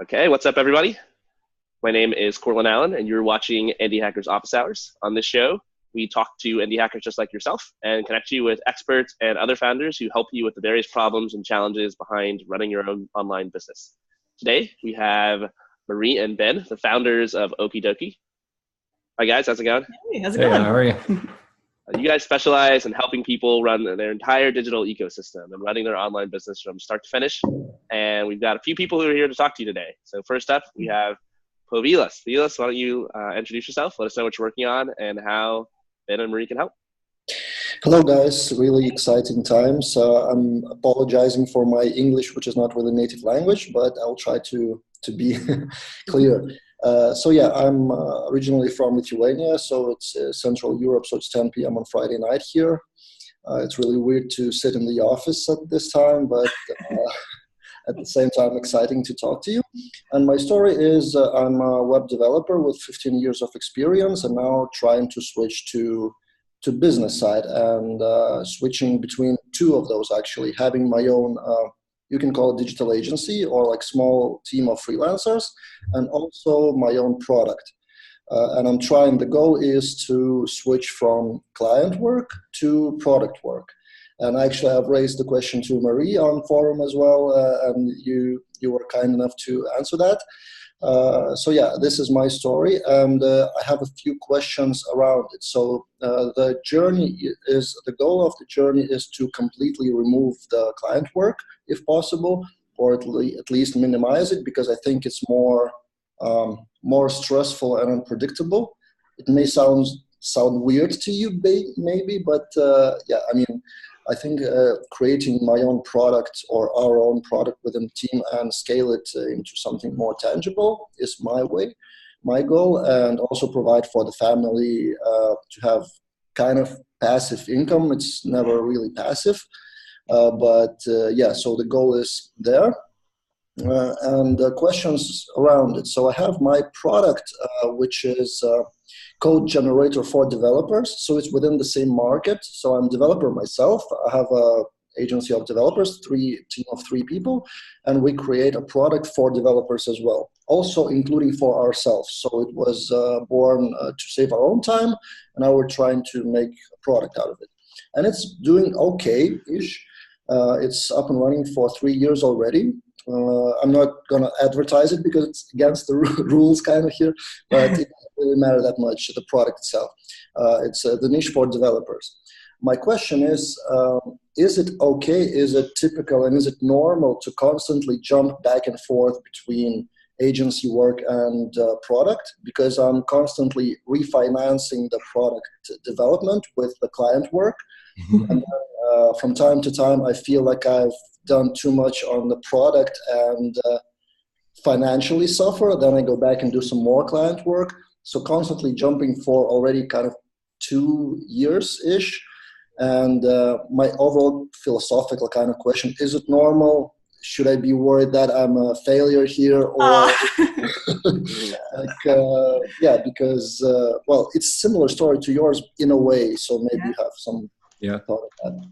Okay, what's up, everybody? My name is Cortland Allen, and you're watching Indie Hackers Office Hours. On this show, we talk to indie hackers just like yourself and connect you with experts and other founders who help you with the various problems and challenges behind running your own online business. Today, we have Marie and Ben, the founders of Okie Dokie. Hi, guys. How's it going? Hey, how's it going? How are you? You guys specialize in helping people run their entire digital ecosystem and running their online business from start to finish. And we've got a few people who are here to talk to you today. So first up, we have Vilas. Vilas, why don't you introduce yourself? Let us know what you're working on and how Ben and Marie can help. Hello, guys. Really exciting times. I'm apologizing for my English, which is not really native language, but I'll try to be clear. I'm originally from Lithuania, so it's Central Europe, so it's 10 p.m. on Friday night here. It's really weird to sit in the office at this time, but at the same time, exciting to talk to you. And my story is I'm a web developer with 15 years of experience and now trying to switch to business side and switching between two of those, actually, having my own you can call it digital agency or like small team of freelancers, and also my own product. And I'm trying, the goal is to switch from client work to product work. And actually I've raised the question to Marie on forum as well, and you were kind enough to answer that. This is my story, and I have a few questions around it. So the goal of the journey is to completely remove the client work, if possible, or at least minimize it, because I think it's more stressful and unpredictable. It may sound weird to you, maybe, but I think creating my own product or our own product within the team and scale it into something more tangible is my goal, and also provide for the family to have kind of passive income. It's never really passive, so the goal is there. And questions around it. So I have my product, which is code generator for developers. So it's within the same market. So I'm a developer myself. I have a agency of developers, team of three people, and we create a product for developers as well, also including for ourselves. So it was born to save our own time, and now we're trying to make a product out of it. And it's doing okay-ish. It's up and running for 3 years already. I'm not going to advertise it because it's against the rules kind of here, but it doesn't really matter that much, the product itself. It's the niche for developers. My question is it okay, is it typical, and is it normal to constantly jump back and forth between agency work and product? Because I'm constantly refinancing the product development with the client work. And from time to time, I feel like I've done too much on the product and financially suffer. Then I go back and do some more client work. So constantly jumping for already kind of 2 years-ish. And my overall philosophical kind of question, is it normal? Should I be worried that I'm a failure here? Or because it's a similar story to yours in a way. So maybe you have some thought of that.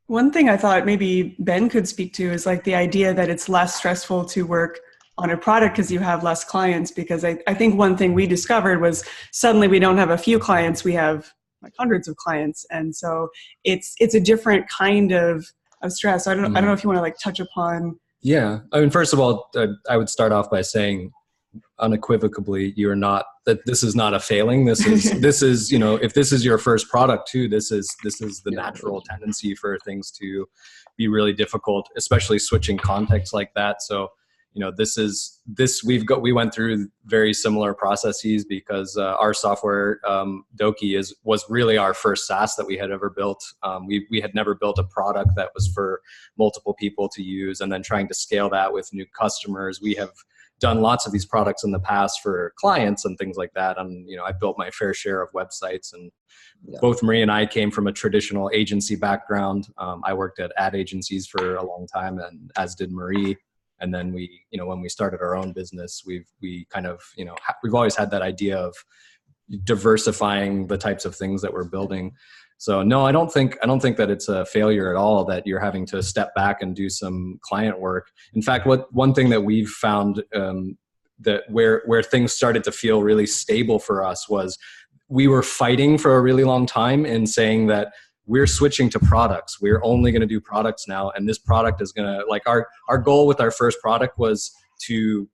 One thing I thought maybe Ben could speak to is like the idea that it's less stressful to work on a product because you have less clients. Because I think one thing we discovered was suddenly we don't have a few clients, we have like hundreds of clients. And so it's a different kind of stress. I don't know if you want to like touch upon. Yeah. I mean, first of all, I would start off by saying unequivocally, this is not a failing. This is, if this is your first product too, this is the natural tendency for things to be really difficult, especially switching context like that. So, we went through very similar processes because our software, Dokie, was really our first SaaS that we had ever built. We had never built a product that was for multiple people to use, and then trying to scale that with new customers. We have done lots of these products in the past for clients and things like that. And, I built my fair share of websites, and both Marie and I came from a traditional agency background. I worked at ad agencies for a long time, and as did Marie. And then when we started our own business, we've always had that idea of diversifying the types of things that we're building. So no, I don't think that it's a failure at all that you're having to step back and do some client work. In fact, one thing that we've found that where things started to feel really stable for us was we were fighting for a really long time in saying that we're switching to products. We're only going to do products now, and this product is going to, like, our goal with our first product was to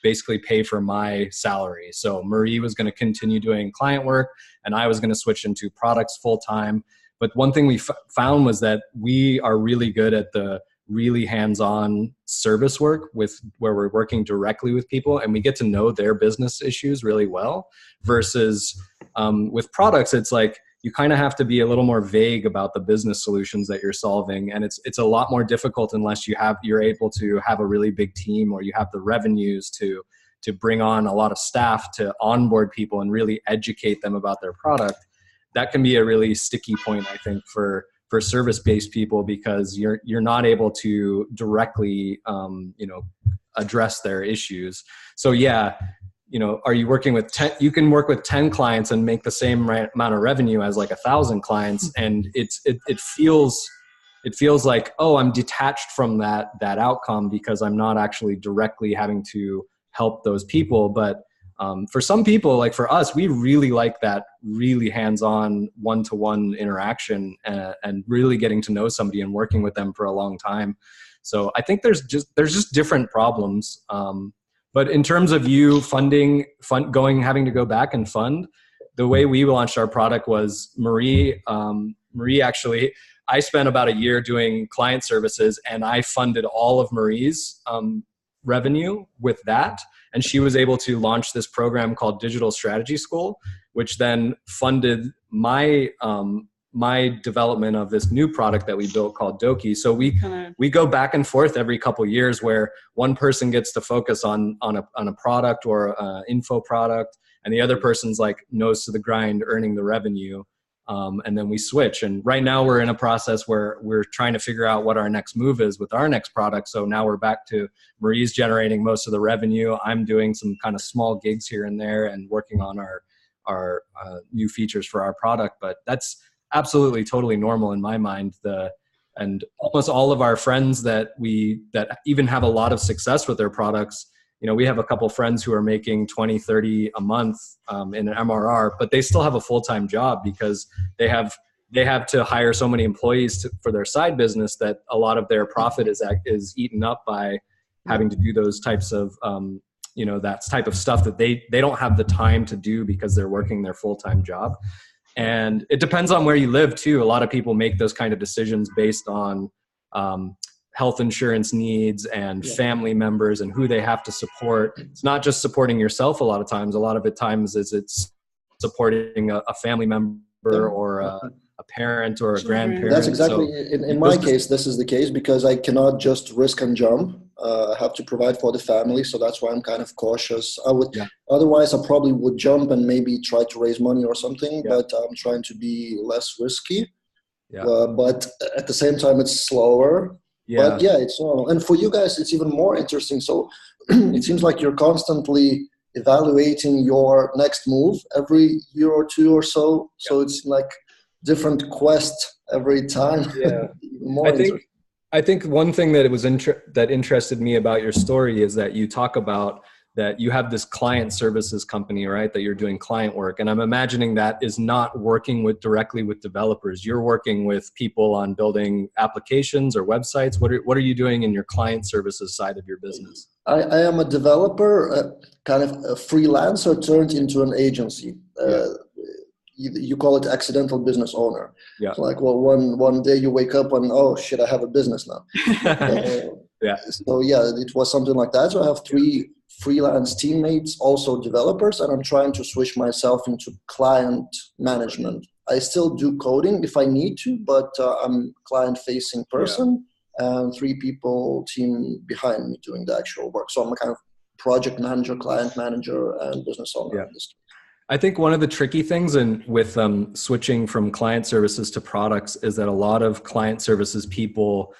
basically pay for my salary. So Marie was going to continue doing client work, and I was going to switch into products full time. But one thing we found was that we are really good at the really hands-on service work where we're working directly with people and we get to know their business issues really well, versus with products, it's like you kind of have to be a little more vague about the business solutions that you're solving. And it's a lot more difficult unless you're able to have a really big team, or you have the revenues to bring on a lot of staff to onboard people and really educate them about their product. That can be a really sticky point, I think, for service-based people, because you're not able to directly, address their issues. So yeah, are you working with 10? You can work with 10 clients and make the same amount of revenue as like 1,000 clients, and it feels like, oh, I'm detached from that outcome because I'm not actually directly having to help those people. But for some people, like for us, we really like that really hands-on one-to-one interaction and really getting to know somebody and working with them for a long time. So I think there's just different problems. But in terms of you having to go back and fund, the way we launched our product was Marie actually, I spent about a year doing client services, and I funded all of Marie's revenue with that. And she was able to launch this program called Digital Strategy School, which then funded my development of this new product that we built called Doki. So we go back and forth every couple of years where one person gets to focus on a product or an info product, and the other person's like nose to the grind earning the revenue. And then we switch. And right now we're in a process where we're trying to figure out what our next move is with our next product. So now we're back to Marie's generating most of the revenue. I'm doing some kind of small gigs here and there and working on our new features for our product. But that's absolutely totally normal in my mind. And almost all of our friends that even have a lot of success with their products, we have a couple friends who are making 20, 30 a month in an MRR, but they still have a full-time job because they have to hire so many employees for their side business that a lot of their profit is eaten up by having to do those types of, that type of stuff that they don't have the time to do because they're working their full-time job. And it depends on where you live too. A lot of people make those kind of decisions based on health insurance needs and family members and who they have to support. It's not just supporting yourself a lot of times. A lot of times it's supporting a family member or a parent or a grandparent. That's exactly, in my case, this is the case because I cannot just risk and jump. I have to provide for the family. So that's why I'm kind of cautious. Otherwise I probably would jump and maybe try to raise money or something, but I'm trying to be less risky. But at the same time, it's slower. But it's normal. And for you guys, it's even more interesting. So it seems like you're constantly evaluating your next move every year or two or so. So it's like different quest every time. Yeah. I think one thing that that interested me about your story is that you talk about that you have this client services company, right? That you're doing client work. And I'm imagining that is not working directly with developers. You're working with people on building applications or websites. What are you doing in your client services side of your business? I am a developer, kind of a freelancer turned into an agency. You call it accidental business owner. Yeah. So like, well, one day you wake up and, oh shit, I have a business now. So it was something like that. So I have 3 freelance teammates, also developers, and I'm trying to switch myself into client management. I still do coding if I need to, but I'm client-facing person and 3 people team behind me doing the actual work. So I'm a kind of project manager, client manager, and business owner. In this case. I think one of the tricky things with switching from client services to products is that a lot of client services people,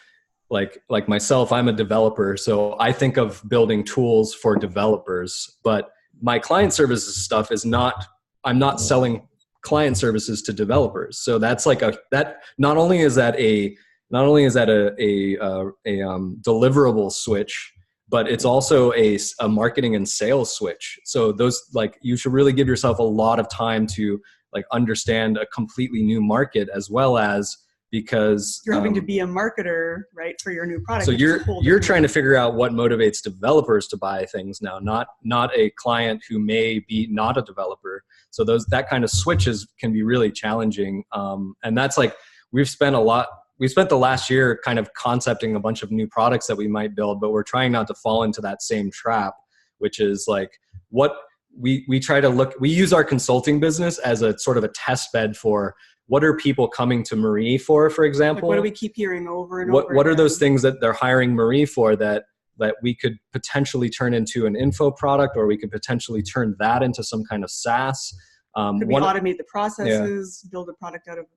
like myself, I'm a developer. So I think of building tools for developers, but my client services stuff is not, I'm not selling client services to developers. So that's like that not only is that a deliverable switch, but it's also a marketing and sales switch. So those, like, you should really give yourself a lot of time to like understand a completely new market, as well as, because you're having to be a marketer, right, for your new product. So you're trying to figure out what motivates developers to buy things now, not a client who may be not a developer. So that kind of switches can be really challenging. And that's like, we spent the last year kind of concepting a bunch of new products that we might build, but we're trying not to fall into that same trap, which is like what we try to look, we use our consulting business as a sort of a test bed for what are people coming to Marie for example. Like, what do we keep hearing over and over? What are those things that they're hiring Marie for that we could potentially turn into an info product, or we could potentially turn that into some kind of SaaS? Could we automate the processes, build a product out of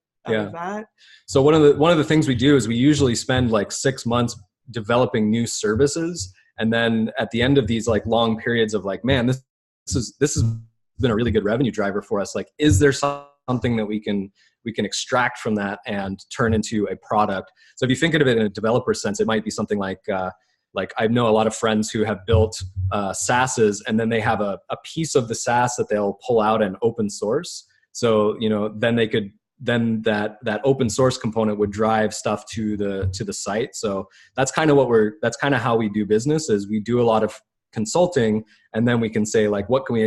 that? So one of the things we do is we usually spend like 6 months developing new services, and then at the end of these like long periods of like, man, this has been a really good revenue driver for us. Like, is there something that we can extract from that and turn into a product? So if you think of it in a developer sense, it might be something like I know a lot of friends who have built SaaSes, and then they have a piece of the SaaS that they'll pull out and open source. So, then that open source component would drive stuff to the site. So that's kind of how we do business, is we do a lot of consulting, and then we can say like, what can we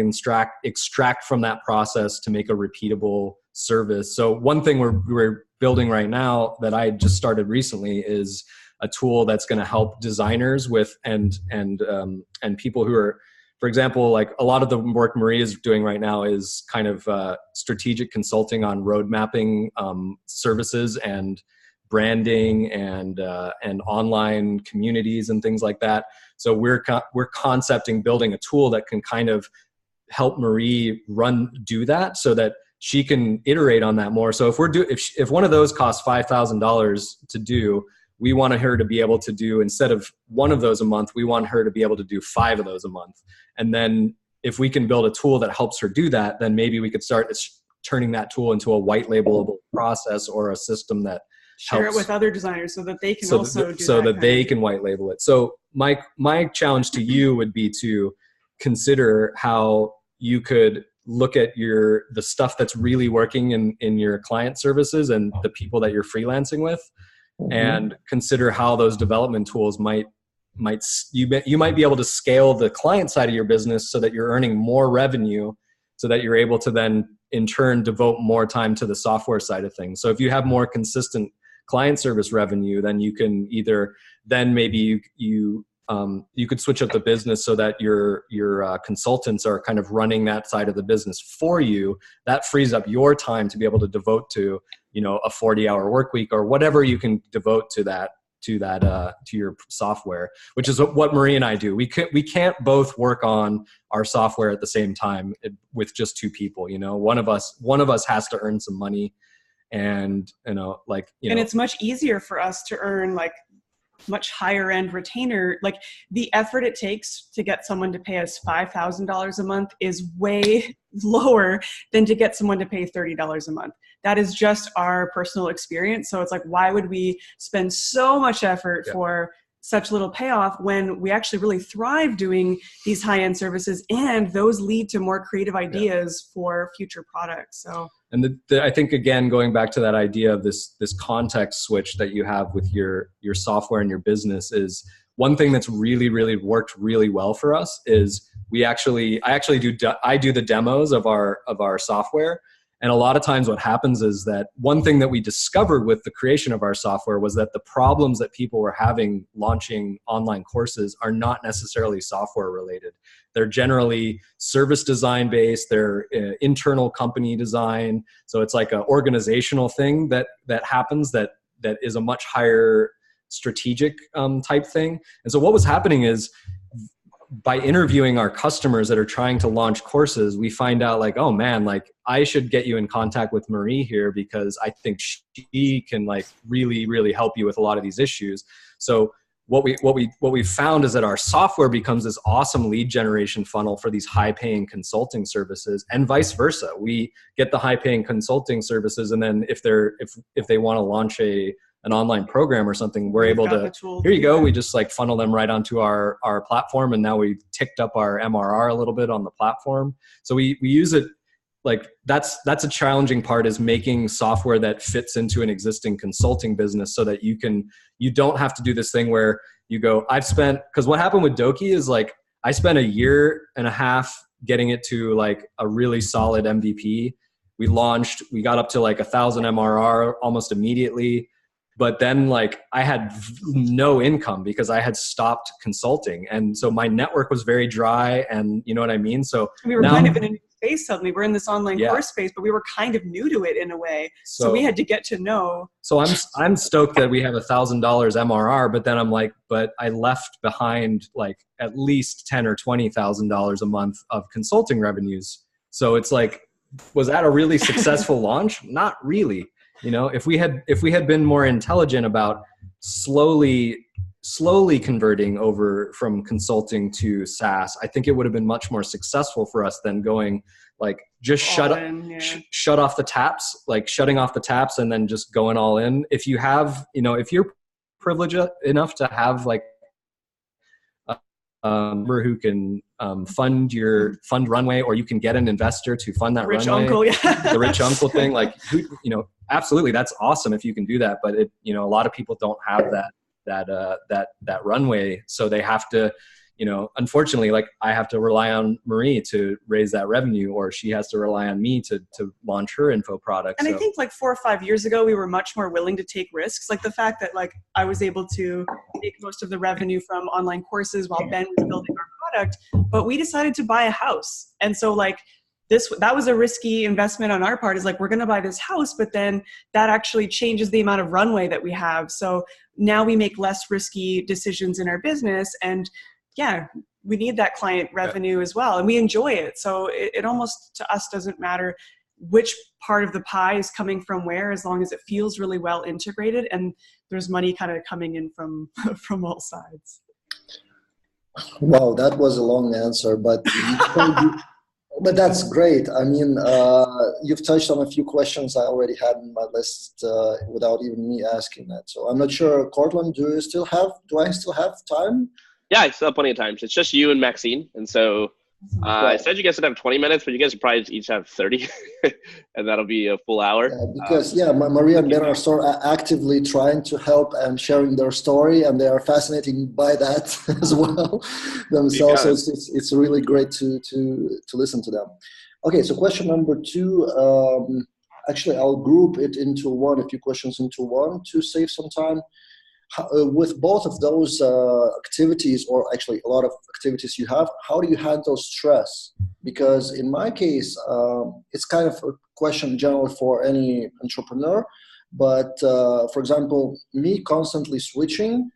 extract from that process to make a repeatable service? So one thing we're building right now that I just started recently is a tool that's going to help designers with and people who are, for example, like a lot of the work Marie is doing right now is kind of strategic consulting on road mapping services and branding and online communities and things like that. So we're concepting building a tool that can kind of help Marie do that, so that she can iterate on that more. So if one of those costs $5,000 to do, we want her to be able to do, instead of one of those a month, we want her to be able to do 5 of those a month. And then if we can build a tool that helps her do that, then maybe we could start turning that tool into a white labelable process, or a system that share it with other designers so that they can they can white label it. So my challenge to you would be to consider how you could look at the stuff that's really working in your client services and the people that you're freelancing with, and consider how those development tools you might be able to scale the client side of your business so that you're earning more revenue, so that you're able to then in turn devote more time to the software side of things. So if you have more consistent client service revenue, then you can maybe you could switch up the business so that your consultants are kind of running that side of the business for you. That frees up your time to be able to devote to, a 40-hour work week, or whatever you can devote to your software, which is what Marie and I do. We can't both work on our software at the same time with just 2 people. One of us has to earn some money, and and it's much easier for us to earn like much higher end retainer. Like, the effort it takes to get someone to pay us $5,000 a month is way lower than to get someone to pay $30 a month. That is just our personal experience. So it's like, why would we spend so much effort for such little payoff when we actually really thrive doing these high-end services, and those lead to more creative ideas for future products. So, and I think, again, going back to that idea of this context switch that you have with your software and your business, is one thing that's really, really worked really well for us. Is I do the demos of our software. And a lot of times what happens is that one thing that we discovered with the creation of our software was that the problems that people were having launching online courses are not necessarily software related. They're generally service design based, they're internal company design. So it's like an organizational thing that happens that is a much higher strategic type thing. And so what was happening is, by interviewing our customers that are trying to launch courses, we find out like, oh man, like I should get you in contact with Marie here, because I think she can like really, really help you with a lot of these issues. So what we found is that our software becomes this awesome lead generation funnel for these high paying consulting services, and vice versa. We get the high paying consulting services, and then if they want to launch an online program or something, we're able to, here you go. We just like funnel them right onto our platform. And now we've ticked up our MRR a little bit on the platform. So we use it like that's a challenging part, is making software that fits into an existing consulting business so that you don't have to do this thing where you go, because what happened with Doki is like, I spent 1.5 years getting it to like a really solid MVP. We launched, we got up to like 1,000 MRR almost immediately. But then like I had no income because I had stopped consulting. And so my network was very dry, and you know what I mean? So we were kind of in a new space suddenly. We're in this online course space, but we were kind of new to it in a way. So we had to get to know. So I'm stoked that we have $1,000 MRR, but then I'm like, but I left behind like at least $10,000 or $20,000 a month of consulting revenues. So it's like, was that a really successful launch? Not really. You know, if we had been more intelligent about slowly converting over from consulting to SaaS, I think it would have been much more successful for us than going like just shut off the taps, like shutting off the taps and then just going all in. If you have, you know, if you're privileged enough to have like who can fund runway, or you can get an investor to fund that rich runway. Uncle, yeah. The rich uncle thing, like, you know, absolutely, that's awesome if you can do that. But it, you know, a lot of people don't have that runway, so they have to, you know, unfortunately, like I have to rely on Marie to raise that revenue, or she has to rely on me to launch her info product. And I think like 4 or 5 years ago, we were much more willing to take risks. Like the fact that like I was able to make most of the revenue from online courses while Ben was building our product, but we decided to buy a house. And so like that was a risky investment on our part, is like, we're going to buy this house, but then that actually changes the amount of runway that we have. So now we make less risky decisions in our business, and yeah, we need that client revenue as well. And we enjoy it. So it almost to us doesn't matter which part of the pie is coming from where, as long as it feels really well integrated and there's money kind of coming in from all sides. Wow, that was a long answer, but but that's great. I mean, you've touched on a few questions I already had in my list without even me asking that. So I'm not sure, Cortland, do I still have time? Yeah, I still have plenty of time. It's just you and Maxine. And so I said you guys would have 20 minutes, but you guys would probably each have 30. And that'll be a full hour. Yeah, because, Maria and Ben are sort of actively trying to help and sharing their story, and they are fascinating by that as well themselves. So it's really great to listen to them. Okay, so question number 2. Actually, I'll group it into a few questions into one to save some time. With both of those activities, or actually a lot of activities you have, how do you handle stress? Because in my case, it's kind of a question generally for any entrepreneur, but for example, me constantly switching,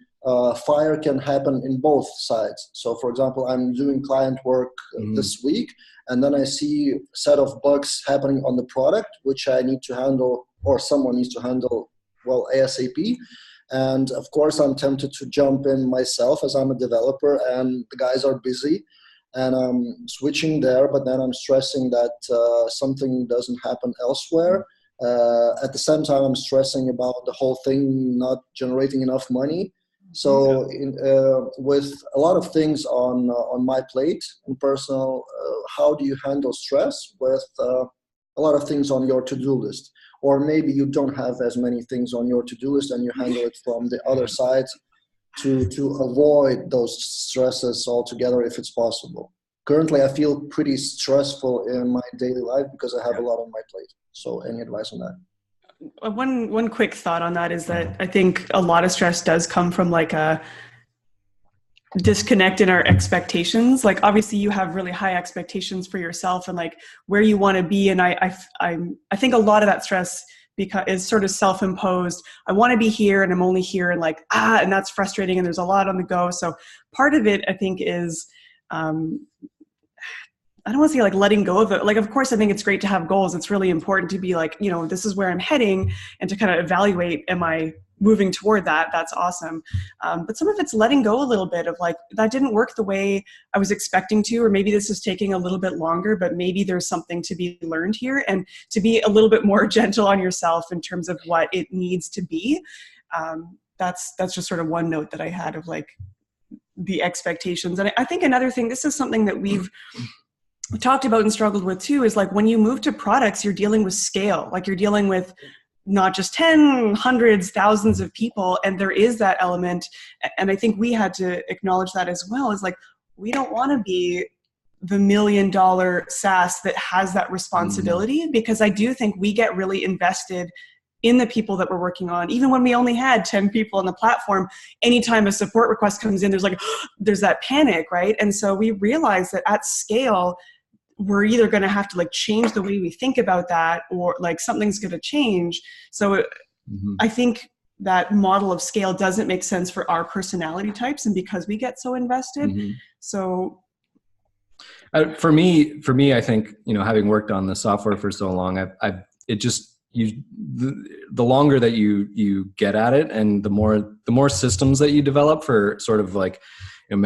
fire can happen in both sides. So for example, I'm doing client work this week, and then I see a set of bugs happening on the product, which I need to handle, or someone needs to handle, well, ASAP. And of course, I'm tempted to jump in myself as I'm a developer and the guys are busy, and I'm switching there, but then I'm stressing that something doesn't happen elsewhere. At the same time, I'm stressing about the whole thing not generating enough money. So with a lot of things on my plate and personal, how do you handle stress with a lot of things on your to-do list? Or maybe you don't have as many things on your to-do list and you handle it from the other side to avoid those stresses altogether if it's possible. Currently, I feel pretty stressful in my daily life because I have a lot on my plate. So any advice on that? One quick thought on that is that I think a lot of stress does come from like a disconnect in our expectations. Like obviously you have really high expectations for yourself and like where you want to be, and I think a lot of that stress is sort of self-imposed. I want to be here and I'm only here, and like and that's frustrating, and there's a lot on the go. So part of it I think is I don't want to say like letting go of it. Like, of course, I think it's great to have goals. It's really important to be like, you know, this is where I'm heading, and to kind of evaluate, am I moving toward that. That's awesome. But some of it's letting go a little bit of like, that didn't work the way I was expecting to, or maybe this is taking a little bit longer, but maybe there's something to be learned here, and to be a little bit more gentle on yourself in terms of what it needs to be. That's just sort of one note that I had of like the expectations. And I think another thing, this is something that we've talked about and struggled with too, is like when you move to products, you're dealing with scale. Like you're dealing with not just 10, hundreds, thousands of people. And there is that element. And I think we had to acknowledge that as well, is like, we don't want to be the $1 million SaaS that has that responsibility, because I do think we get really invested in the people that we're working on. Even when we only had 10 people on the platform, anytime a support request comes in, there's like, there's that panic, right? And so we realized that at scale, we're either going to have to like change the way we think about that, or like something's going to change. So I think that model of scale doesn't make sense for our personality types, and because we get so invested. So for me, I think, you know, having worked on the software for so long, the longer that you get at it, and the more systems that you develop for sort of like, you know,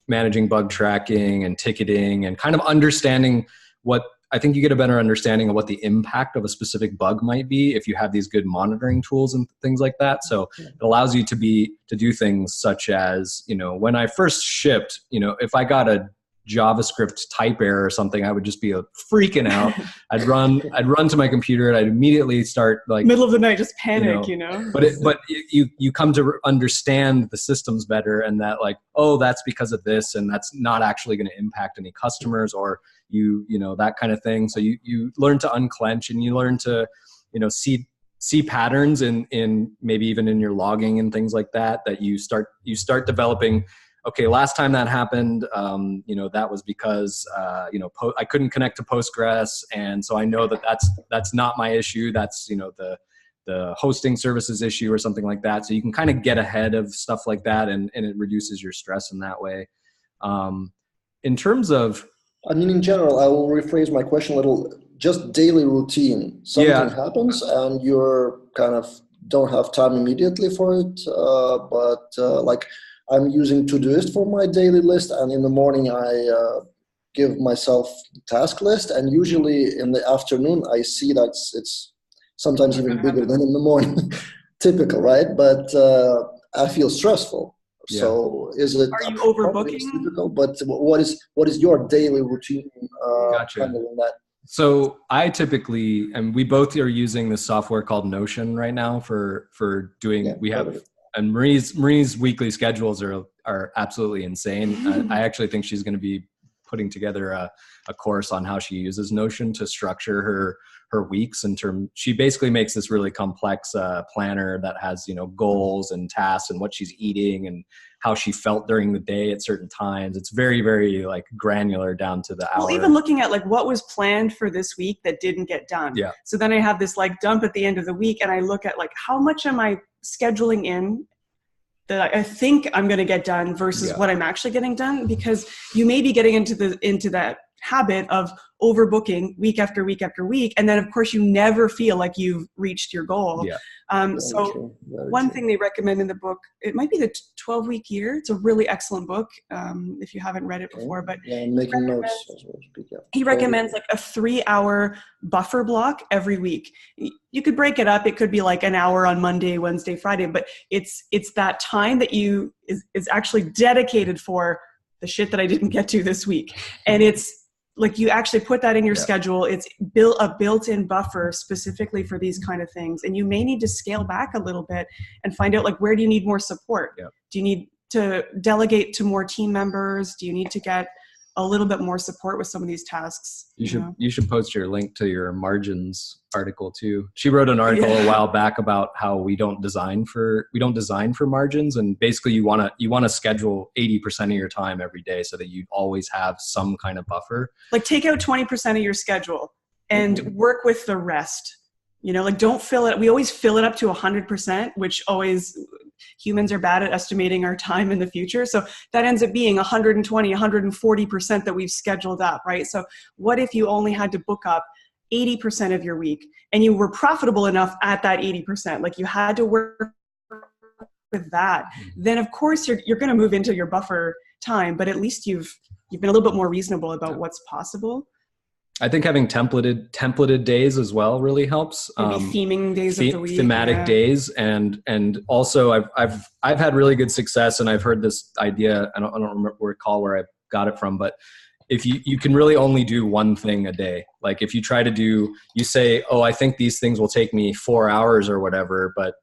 managing bug tracking and ticketing, and kind of understanding what, I think you get a better understanding of what the impact of a specific bug might be if you have these good monitoring tools and things like that. So it allows you to do things such as, you know, when I first shipped, you know, if I got a JavaScript type error or something, I would just be freaking out. I'd run to my computer and I'd immediately start like middle of the night, just panic, you know. But you come to understand the systems better, and that like, oh, that's because of this, and that's not actually going to impact any customers, or you know, that kind of thing. So you learn to unclench, and you learn to, you know, see patterns in maybe even in your logging and things like that, that you start developing. Okay, last time that happened, you know, that was because, you know, I couldn't connect to Postgres. And so I know that's not my issue. That's, you know, the hosting services issue or something like that. So you can kind of get ahead of stuff like that, and it reduces your stress in that way. In terms of, I mean, in general, I will rephrase my question a little. Just daily routine. Something happens and you're kind of don't have time immediately for it, but like, I'm using Todoist for my daily list, and in the morning I give myself the task list, and usually in the afternoon I see that it's sometimes even bigger than in the morning. Typical, right? But I feel stressful. Yeah. So is it? Are you overbooking? Typical, but what is your daily routine? Gotcha. Handling that? So I typically, and we both are using this software called Notion right now for doing. Yeah, we have. And Marie's weekly schedules are absolutely insane. I actually think she's going to be putting together a course on how she uses Notion to structure her weeks. She basically makes this really complex planner that has, you know, goals and tasks and what she's eating and how she felt during the day at certain times. It's very, very like granular down to the hour. Well, even looking at like what was planned for this week that didn't get done. Yeah. So then I have this like dump at the end of the week, and I look at like how much am I scheduling in that I think I'm going to get done versus what I'm actually getting done, because you may be getting into that habit of overbooking week after week after week, and then of course you never feel like you've reached your goal. So one thing they recommend in the book, it might be the 12-week year. It's a really excellent book if you haven't read it before. But I'm making notes as well. He recommends like a 3-hour buffer block every week. You could break it up. It could be like an hour on Monday, Wednesday, Friday, but it's that time that is actually dedicated for the shit that I didn't get to this week. And it's like you actually put that in your schedule. It's a built-in buffer specifically for these kind of things. And you may need to scale back a little bit and find out like, where do you need more support? Do you need to delegate to more team members? Do you need to get a little bit more support with some of these tasks? You should post your link to your margins article too. She wrote an article a while back about how we don't design for margins, and basically you want to schedule 80% of your time every day so that you always have some kind of buffer. Like take out 20% of your schedule and work with the rest. You know, like don't fill it. We always fill it up to 100%, which always humans are bad at estimating our time in the future. So that ends up being 120, 140% that we've scheduled up, right? So what if you only had to book up 80% of your week and you were profitable enough at that 80%, like you had to work with that, then of course you're going to move into your buffer time, but at least you've been a little bit more reasonable about what's possible. I think having templated days as well really helps. Maybe theming days of the week, thematic days, and also I've had really good success, and I've heard this idea. I don't recall where I got it from, but if you can really only do one thing a day. Like if you try to do, you say, oh, I think these things will take me 4 hours or whatever, but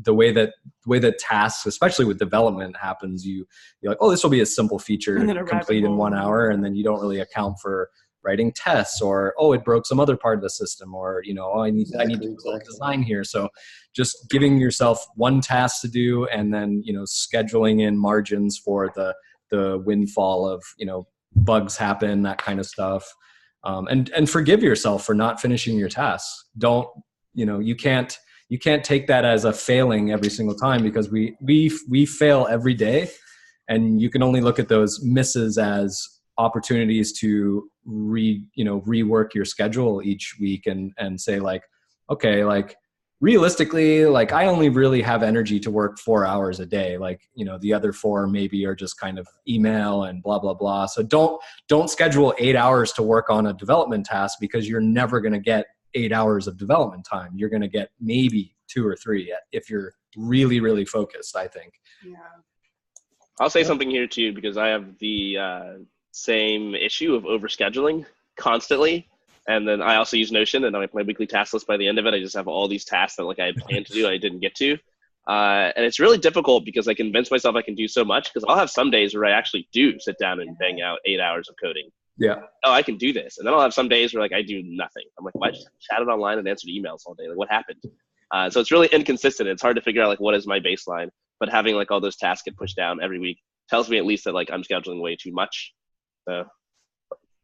the way that tasks, especially with development, happens, you're like, oh, this will be a simple feature complete in 1 hour, and then you don't really account for writing tests, or oh, it broke some other part of the system, or oh, I need to do design here. So just giving yourself one task to do, and then scheduling in margins for the windfall of bugs happen, that kind of stuff, and forgive yourself for not finishing your tasks. Don't you can't take that as a failing every single time, because we fail every day, and you can only look at those misses as opportunities to rework your schedule each week and say like, okay, like realistically, like I only really have energy to work 4 hours a day. Like, the other 4 maybe are just kind of email and blah, blah, blah. So don't schedule 8 hours to work on a development task, because you're never going to get 8 hours of development time. You're going to get maybe 2 or 3 if you're really, really focused, I think. Yeah. I'll say something here too, because I have the same issue of overscheduling constantly. And then I also use Notion, and on my weekly task list, by the end of it, I just have all these tasks that like I had planned to do, I didn't get to. And it's really difficult because I convince myself I can do so much, because I'll have some days where I actually do sit down and bang out 8 hours of coding. Yeah. Oh, I can do this. And then I'll have some days where like I do nothing. I'm like, why just chatted online and answered emails all day? Like, what happened? So it's really inconsistent. It's hard to figure out like what is my baseline. But having like all those tasks get pushed down every week tells me at least that like I'm scheduling way too much. So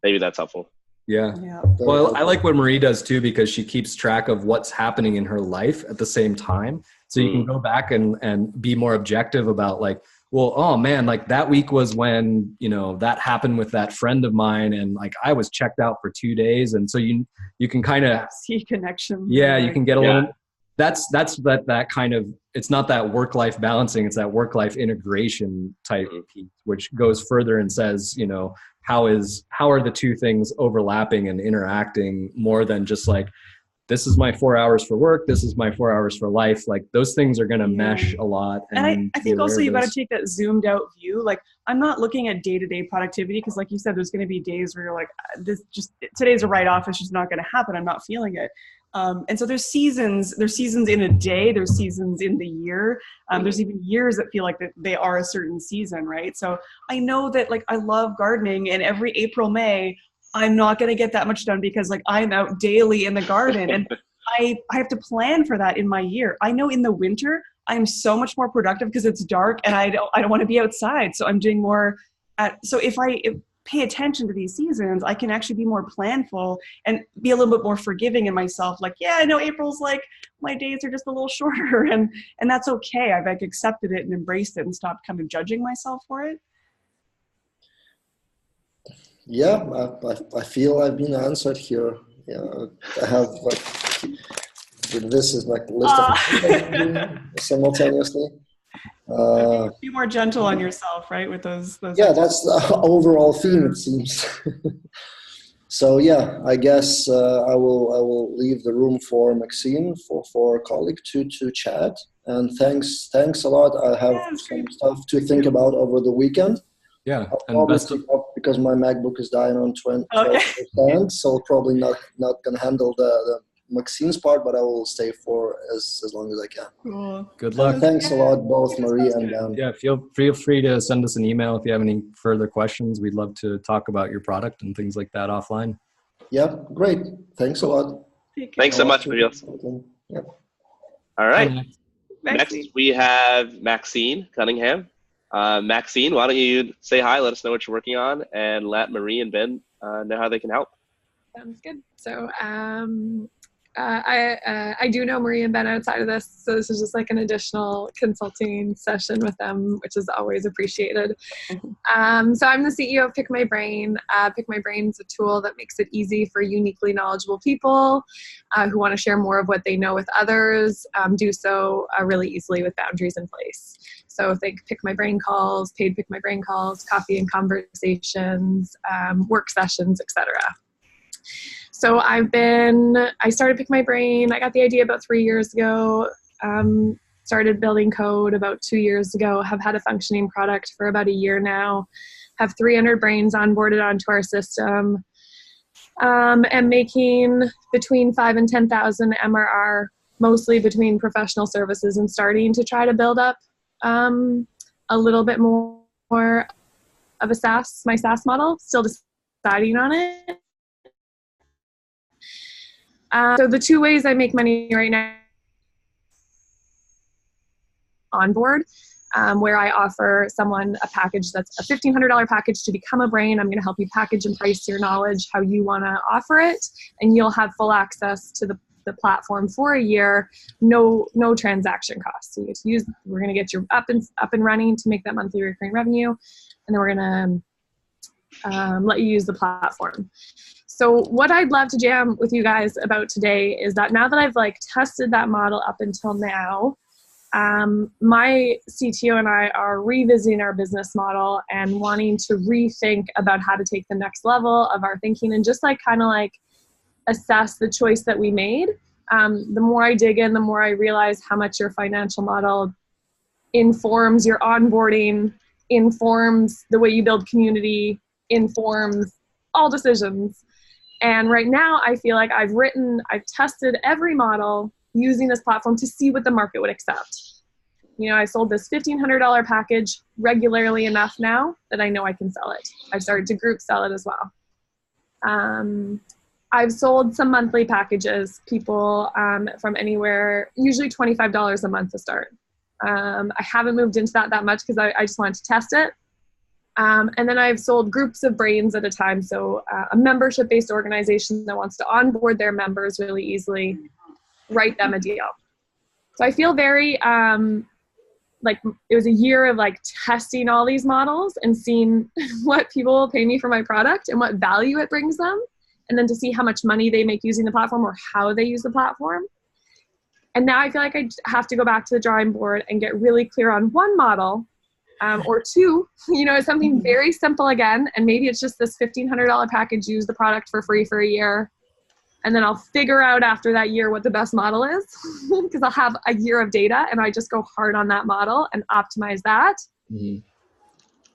maybe that's helpful. Yeah. Well, I like what Marie does too, because she keeps track of what's happening in her life at the same time. So you can go back and be more objective about like, well, oh man, like that week was when, that happened with that friend of mine, and like I was checked out for 2 days. And so you can kind of see connections. Yeah. You can get a little, that's that kind of, it's not that work-life balancing, it's that work-life integration type piece, which goes further and says, how are the two things overlapping and interacting more than just like, this is my 4 hours for work, this is my 4 hours for life. Like those things are going to mesh a lot. And I think also you got to take that zoomed out view. Like I'm not looking at day-to-day productivity, because like you said, there's going to be days where you're like, today's a write-off, it's just not going to happen, I'm not feeling it. And so there's seasons in a day, there's seasons in the year. There's even years that feel like that they are a certain season, right? So I know that like I love gardening, and every April, May, I'm not going to get that much done because like I'm out daily in the garden, and I have to plan for that in my year. I know in the winter, I'm so much more productive because it's dark and I don't want to be outside. So I'm doing more so if I pay attention to these seasons, I can actually be more planful and be a little bit more forgiving in myself. Like, yeah, I know April's like, my days are just a little shorter, and that's okay. I've like accepted it and embraced it and stopped kind of judging myself for it. Yeah, I feel I've been answered here. Yeah, I have like, this is like a list of simultaneously. Be more gentle on yourself, right? With those. Yeah, that's the overall theme, it seems. So yeah, I guess I will leave the room for Maxine, for a colleague to chat. And thanks a lot. I have some stuff to think about over the weekend. Yeah, I'll probably pick up because my MacBook is dying on 20%, so probably not gonna handle the Maxine's part, but I will stay for as long as I can. Cool. Good luck. Thanks a lot, both Marie and Dan. Yeah, feel free to send us an email if you have any further questions. We'd love to talk about your product and things like that offline. Yeah, great. Thanks a lot. Thanks so much, Maria. Yep. All right. Next, we have Maxine Cunningham. Maxine, why don't you say hi, let us know what you're working on, and let Marie and Ben know how they can help. Sounds good. So I do know Marie and Ben outside of this, so this is just like an additional consulting session with them, which is always appreciated. So I'm the CEO of Pick My Brain. Pick My Brain is a tool that makes it easy for uniquely knowledgeable people who want to share more of what they know with others, do so really easily with boundaries in place. So think Pick My Brain calls, paid Pick My Brain calls, coffee and conversations, work sessions, etc. So I started Pick My Brain. I got the idea about 3 years ago, started building code about 2 years ago, have had a functioning product for about a year now, have 300 brains onboarded onto our system, and making between 5 and 10,000 MRR, mostly between professional services, and starting to try to build up a little bit more of my SaaS model, still deciding on it. So the two ways I make money right now, onboard, where I offer someone a package that's a $1,500 package to become a brain. I'm going to help you package and price your knowledge how you want to offer it, and you'll have full access to the platform for a year, no transaction costs. So you get to we're going to get you up and running to make that monthly recurring revenue, and then we're going to let you use the platform. So what I'd love to jam with you guys about today is that now that I've tested that model up until now, my CTO and I are revisiting our business model and wanting to rethink about how to take the next level of our thinking and just assess the choice that we made. The more I dig in, the more I realize how much your financial model informs your onboarding, informs the way you build community, informs all decisions. And right now I feel like I've tested every model using this platform to see what the market would accept. I sold this $1,500 package regularly enough now that I know I can sell it. I've started to group sell it as well. I've sold some monthly packages, people from anywhere, usually $25 a month to start. I haven't moved into that much because I just wanted to test it. And then I've sold groups of brains at a time. So a membership-based organization that wants to onboard their members really easily, write them a deal. So I feel very it was a year of testing all these models and seeing what people will pay me for my product and what value it brings them, and then to see how much money they make using the platform or how they use the platform. And now I feel like I have to go back to the drawing board and get really clear on one model or two, something very simple again. And maybe it's just this $1,500 package, use the product for free for a year. And then I'll figure out after that year what the best model is because I'll have a year of data and I just go hard on that model and optimize that. Mm-hmm.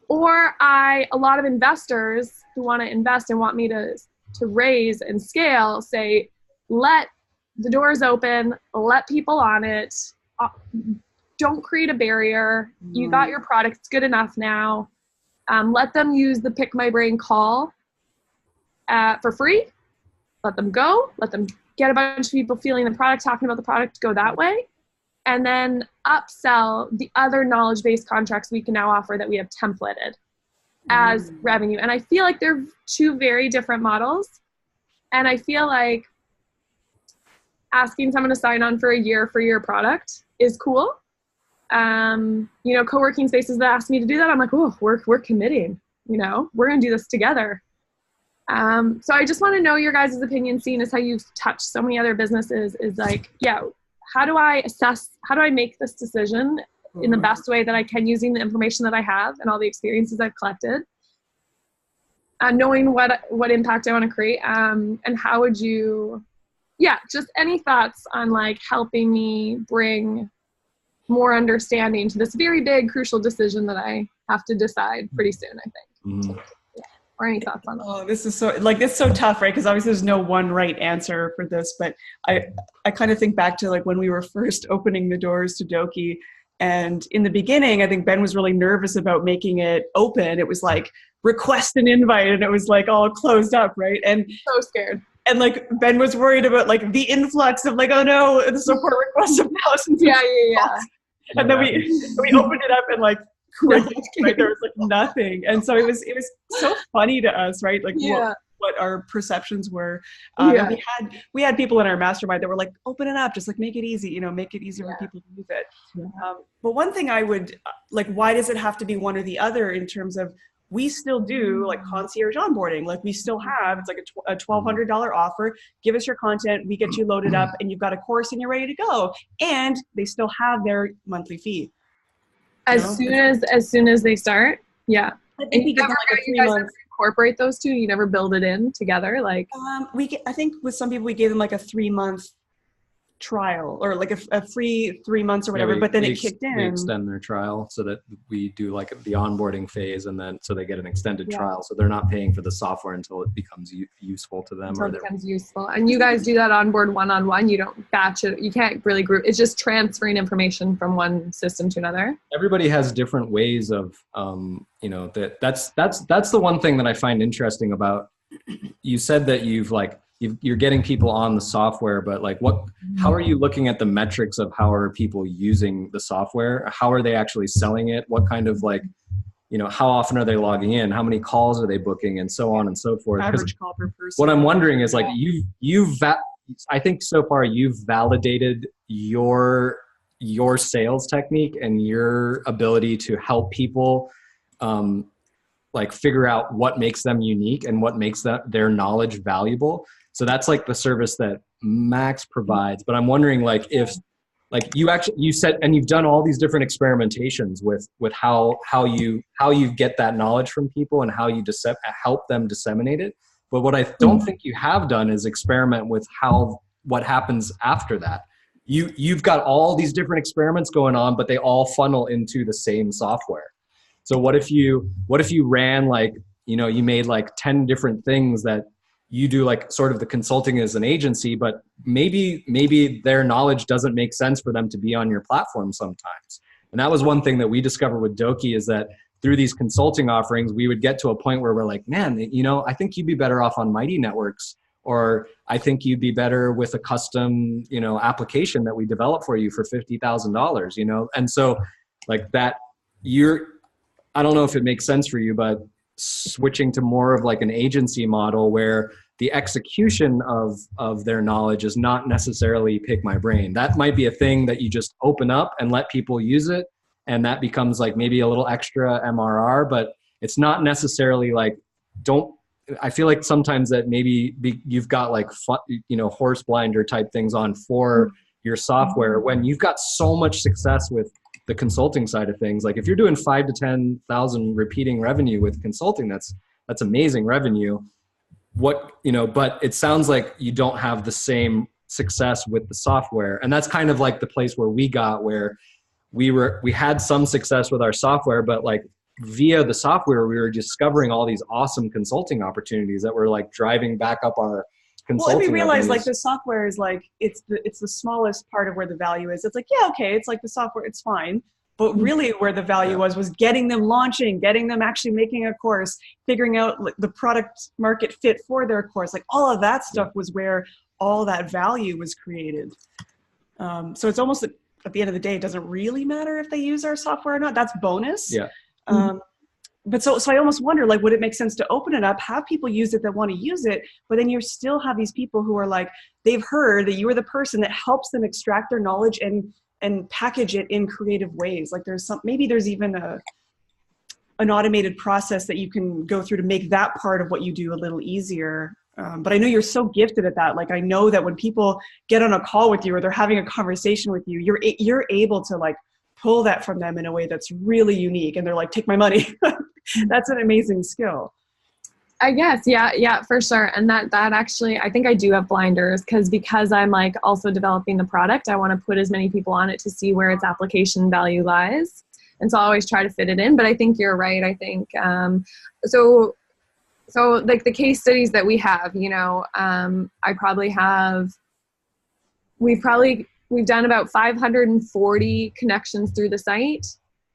Or a lot of investors who want to invest and want me to raise and scale say, let the doors open, let people on it. Don't create a barrier. You got your product. It's good enough now. Let them use the Pick My Brain call for free. Let them go. Let them get a bunch of people feeling the product, talking about the product, go that way. And then upsell the other knowledge-based contracts we can now offer that we have templated as revenue. And I feel like they're two very different models. And I feel like asking someone to sign on for a year for your product is cool. Co-working spaces that ask me to do that, I'm like, oh, we're committing, we're going to do this together. So I just want to know your guys' opinion, seeing as how you've touched so many other businesses, is how do I make this decision in the best way that I can using the information that I have and all the experiences I've collected, knowing what impact I want to create, and how would you, just any thoughts on helping me bring more understanding to this very big, crucial decision that I have to decide pretty soon, I think. Mm-hmm. Or any thoughts on that? Oh, this is so it's so tough, right? Because obviously there's no one right answer for this, but I kind of think back to when we were first opening the doors to Doki, and in the beginning, I think Ben was really nervous about making it open. It was request an invite, and it was all closed up, right? And so scared. And Ben was worried about the influx of oh no, the support requests of thousands. Yeah. And then we opened it up and right? There was nothing, and so it was so funny to us, right? What what our perceptions were. And we had people in our mastermind that were like, open it up, just like make it easy, you know, make it easier for people to use it. But one thing I would like, why does it have to be one or the other in terms of, we still do like concierge onboarding. Like we still have, it's like a $1,200 offer. Give us your content, we get you loaded up and you've got a course and you're ready to go. And they still have their monthly fee. As soon as they start. Yeah. I think we give them like a 3 month. Incorporate those two. You never build it in together. Like I think with some people we gave them like a 3 month trial or like a free 3 months or whatever, but then it kicked in. We extend their trial so that we do like the onboarding phase, and then so they get an extended trial, so they're not paying for the software until it becomes useful to them. Until it becomes useful. And you guys do that onboard one-on-one. You don't batch it. You can't really group. It's just transferring information from one system to another. Everybody has different ways of, you know, that's the one thing that I find interesting about. You said that you're getting people on the software, but like how are you looking at the metrics of how are people using the software? How are they actually selling it? What kind of like, you know, how often are they logging in? How many calls are they booking, and so on and so forth? Average call per person. What I'm wondering is like, I think so far you've validated your sales technique and your ability to help people, like figure out what makes them unique and what makes their knowledge valuable. So that's like the service that Max provides. But I'm wondering like if like you said, and you've done all these different experimentations with how you get that knowledge from people and how you help them disseminate it. But what I don't think you have done is experiment with what happens after that. You've got all these different experiments going on, but they all funnel into the same software. So what if you ran like, you know, you made like 10 different things that you do, like sort of the consulting as an agency, but maybe their knowledge doesn't make sense for them to be on your platform sometimes. And that was one thing that we discovered with Doki, is that through these consulting offerings, we would get to a point where we're like, man, you know, I think you'd be better off on Mighty Networks, or I think you'd be better with a custom, you know, application that we develop for you for $50,000, you know? And so like that, I don't know if it makes sense for you, but switching to more of like an agency model where the execution of their knowledge is not necessarily pick my brain. That might be a thing that you just open up and let people use it. And that becomes like maybe a little extra MRR, but it's not necessarily like, I feel like sometimes that maybe you've got like, you know, horse blinder type things on for your software when you've got so much success with the consulting side of things. Like if you're doing 5,000 to 10,000 repeating revenue with consulting, that's amazing revenue. But it sounds like you don't have the same success with the software. And that's kind of like the place where we got, where we had some success with our software, but like via the software, we were discovering all these awesome consulting opportunities that were like driving back up our consulting. Well, and we realized revenues. like the software is like, it's the smallest part of where the value is. It's like, yeah, okay, it's like the software, it's fine. But really where the value was getting them launching, getting them actually making a course, figuring out like the product market fit for their course. Like all of that stuff was where all that value was created. So it's almost at the end of the day, it doesn't really matter if they use our software or not. That's bonus. Yeah. But so I almost wonder, like, would it make sense to open it up, have people use it that want to use it, but then you still have these people who are like, they've heard that you are the person that helps them extract their knowledge and package it in creative ways. Like maybe there's even an automated process that you can go through to make that part of what you do a little easier. But I know you're so gifted at that. Like I know that when people get on a call with you or they're having a conversation with you, you're able to like pull that from them in a way that's really unique. And they're like, take my money. That's an amazing skill. I guess. Yeah, for sure. And that actually, I think I do have blinders because I'm like also developing the product. I want to put as many people on it to see where its application value lies. And so I always try to fit it in, but I think you're right. I think, so like the case studies that we have, you know, we've done about 540 connections through the site.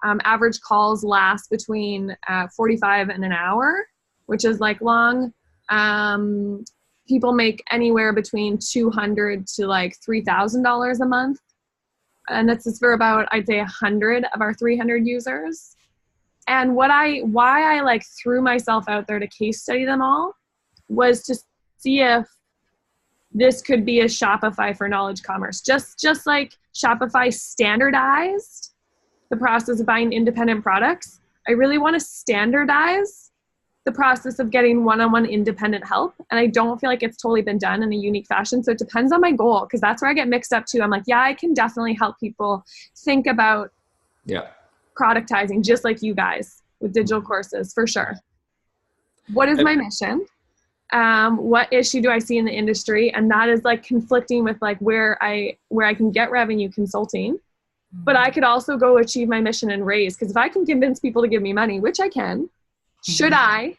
Average calls last between 45 and an hour, which is like long. People make anywhere between $200 to like $3,000 a month. And this is for about, I'd say 100 of our 300 users. And why I like threw myself out there to case study them all was to see if this could be a Shopify for knowledge commerce. Just like Shopify standardized the process of buying independent products, I really want to standardize the process of getting one-on-one independent help. And I don't feel like it's totally been done in a unique fashion. So it depends on my goal, because that's where I get mixed up too. I'm like, yeah, I can definitely help people think about productizing just like you guys with digital courses, for sure. What is my mission? What issue do I see in the industry? And that is like conflicting with like where I can get revenue consulting. But I could also go achieve my mission and raise, because if I can convince people to give me money, which I can, should I?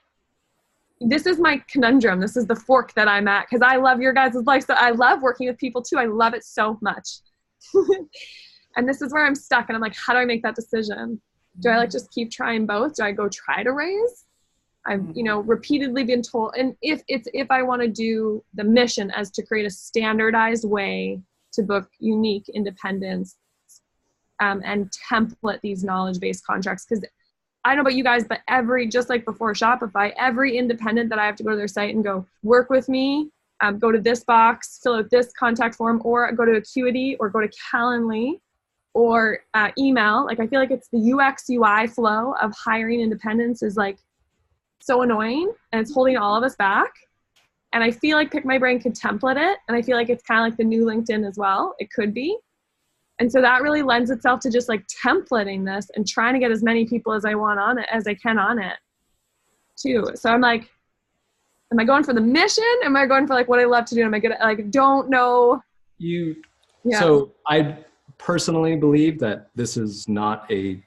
This is my conundrum. This is the fork that I'm at, because I love your guys' life. So I love working with people too. I love it so much. And this is where I'm stuck. And I'm like, how do I make that decision? Do I like just keep trying both? Do I go try to raise? I've, repeatedly been told, and if I want to do the mission as to create a standardized way to book unique independence, and template these knowledge-based contracts, because I don't know about you guys, but just like before Shopify, every independent that I have to go to their site and go work with me, go to this box, fill out this contact form, or go to Acuity, or go to Calendly, or email. Like, I feel like it's the UX UI flow of hiring independents is like so annoying, and it's holding all of us back. And I feel like Pick My Brain could template it. And I feel like it's kind of like the new LinkedIn as well. It could be. And so that really lends itself to just like templating this and trying to get as many people as I want on it, as I can on it too. So I'm like, am I going for the mission? Am I going for like what I love to do? Am I good at, like, don't know. So I personally believe that this is not a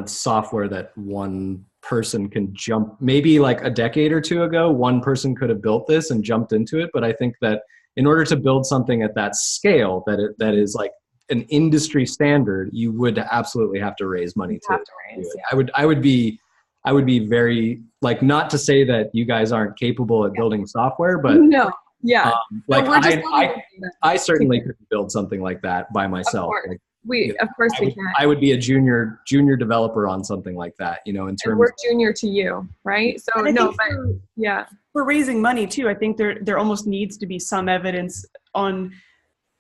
software that one person can jump. Maybe like a decade or two ago, one person could have built this and jumped into it. But I think that in order to build something at that scale, that is like an industry standard, you would absolutely have to raise money to raise, yeah. I would be very, like, not to say that you guys aren't capable at building software, but no, yeah, I certainly could build something like that by myself. We can. I would be a junior developer on something like that, in terms. And we're junior to you, right? So for raising money too, I think there almost needs to be some evidence on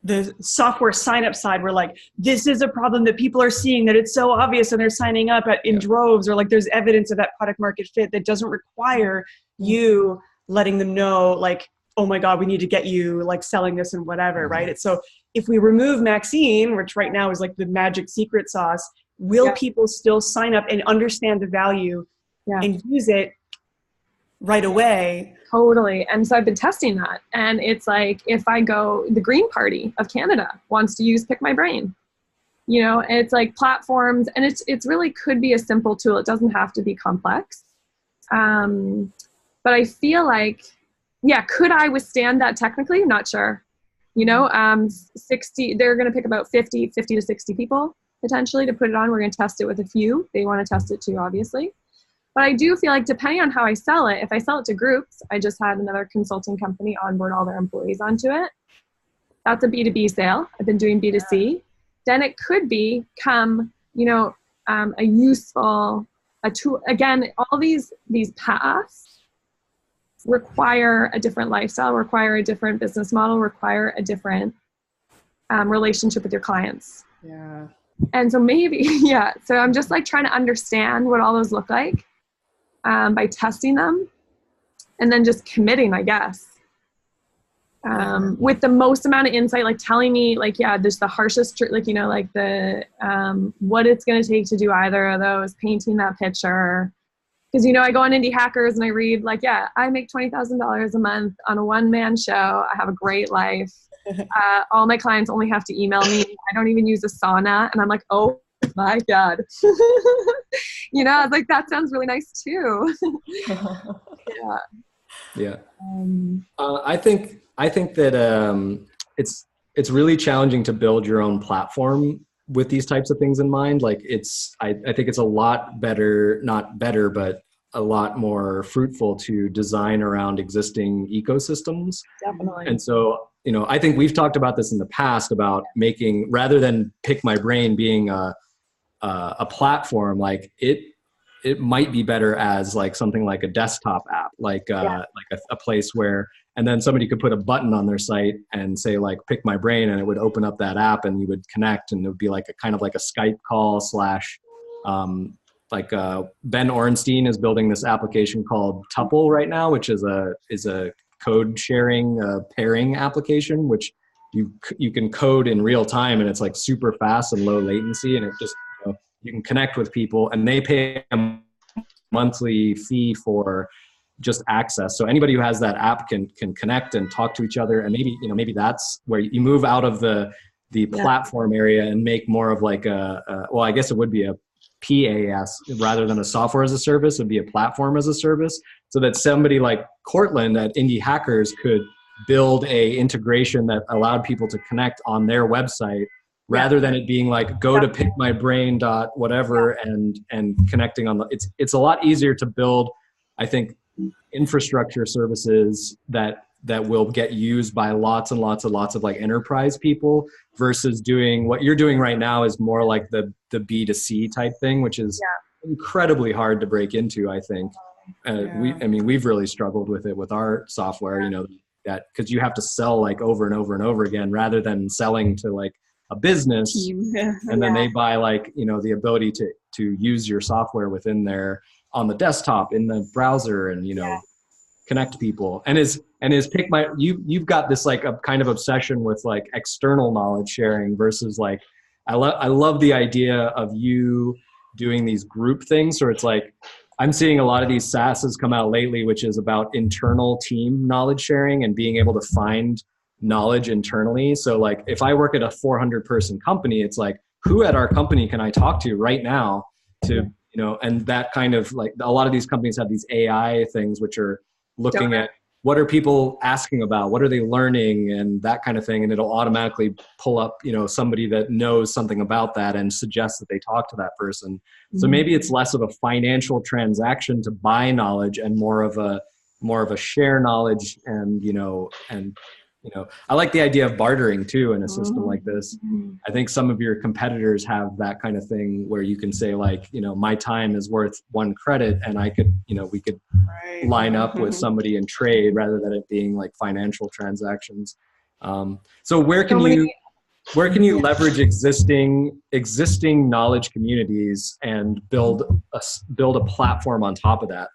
the software sign-up side where like, this is a problem that people are seeing, that it's so obvious and they're signing up in droves, or like there's evidence of that product market fit that doesn't require you letting them know like, oh my God, we need to get you like selling this and whatever, right? It's so if we remove Maxine, which right now is like the magic secret sauce, will people still sign up and understand the value and use it right away? Totally. And so I've been testing that. And it's like, if I go, the Green Party of Canada wants to use Pick My Brain. It's like platforms, and it's really could be a simple tool. It doesn't have to be complex. But I feel like, could I withstand that technically? Not sure. 60, they're going to pick about 50 to 60 people potentially to put it on. We're going to test it with a few. They want to test it too, obviously. But I do feel like depending on how I sell it, if I sell it to groups, I just had another consulting company onboard all their employees onto it. That's a B2B sale. I've been doing B2C. Then it could become, a useful, a tool. Again, all these paths require a different lifestyle, require a different business model, require a different relationship with your clients. Yeah. And so maybe, so I'm just like trying to understand what all those look like by testing them and then just committing, I guess, with the most amount of insight, like telling me like, there's the harshest, like, like the, what it's going to take to do either of those, painting that picture. Because, I go on Indie Hackers and I read like, I make $20,000 a month on a one-man show. I have a great life. All my clients only have to email me. I don't even use Asana. And I'm like, oh my God. I was like, that sounds really nice too. I think that it's really challenging to build your own platform with these types of things in mind. Like I think it's a lot better, not better, but a lot more fruitful to design around existing ecosystems. Definitely. And so, I think we've talked about this in the past about making, rather than Pick My Brain being a platform, like it might be better as like something like a desktop app, like a place where, and then somebody could put a button on their site and say like, pick my brain, and it would open up that app and you would connect, and it would be like a kind of like a Skype call slash, Ben Orenstein is building this application called Tuple right now, which is a code sharing pairing application, which you can code in real time, and it's like super fast and low latency, and it just, you can connect with people, and they pay a monthly fee for just access. So anybody who has that app can connect and talk to each other, and maybe that's where you move out of the platform area and make more of like well, I guess it would be a PaaS rather than a software as a service. It'd be a platform as a service, so that somebody like Cortland at Indie Hackers could build a integration that allowed people to connect on their website, rather than it being like, go to pickmybrain.whatever and connecting on it's a lot easier to build, I think, infrastructure services that will get used by lots and lots of like enterprise people, versus doing what you're doing right now is more like the B2C type thing, which is incredibly hard to break into, I think. We've really struggled with it with our software, that because you have to sell like over and over and over again, rather than selling to like a business and then they buy like, the ability to use your software within there on the desktop in the browser and, connect people. And is pick my, you've got this like a kind of obsession with like external knowledge sharing versus like, I love the idea of you doing these group things. So it's like, I'm seeing a lot of these SaaSes come out lately, which is about internal team knowledge sharing and being able to find knowledge internally. So like if I work at a 400 person company, it's like, who at our company can I talk to right now to, and that kind of like, a lot of these companies have these AI things, which are looking at what are people asking about, what are they learning, and that kind of thing. And it'll automatically pull up, somebody that knows something about that and suggest that they talk to that person. Mm-hmm. So maybe it's less of a financial transaction to buy knowledge and more of a share knowledge. And, I like the idea of bartering too in a system like this. I think some of your competitors have that kind of thing where you can say like, my time is worth 1 credit, and I could, we could line up with somebody and trade rather than it being like financial transactions. So where can you leverage existing knowledge communities and build a platform on top of that?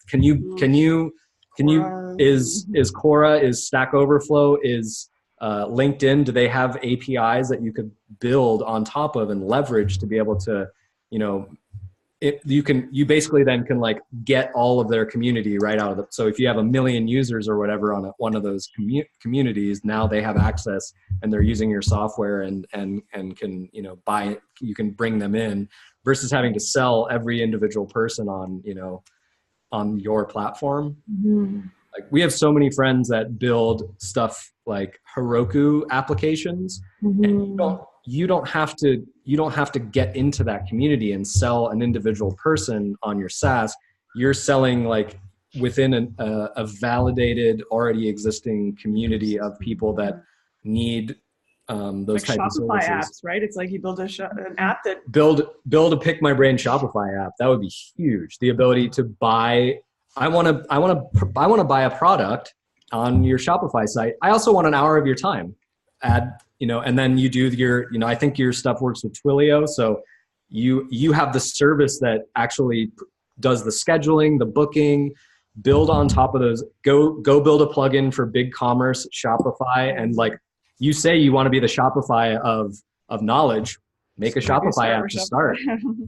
Is Quora, is Stack Overflow, is LinkedIn, do they have APIs that you could build on top of and leverage to be able to, you basically then can like get all of their community right out of the, so if you have 1 million users or whatever on one of those communities, now they have access and they're using your software and can, buy it, you can bring them in, versus having to sell every individual person on your platform. Mm-hmm. Like we have so many friends that build stuff like Heroku applications, and you don't have to get into that community and sell an individual person on your SaaS. You're selling like within a validated, already existing community of people that need those like type of Shopify services. Apps, right? It's like you build an app that build a Pick My Brain Shopify app. That would be huge. The ability to buy. I want to buy a product on your Shopify site. I also want an hour of your time. And then you do your, I think your stuff works with Twilio. So you have the service that actually does the scheduling, the booking, build on top of those, go build a plugin for BigCommerce, Shopify. And like you say, you want to be the Shopify of knowledge, make a Shopify app to start.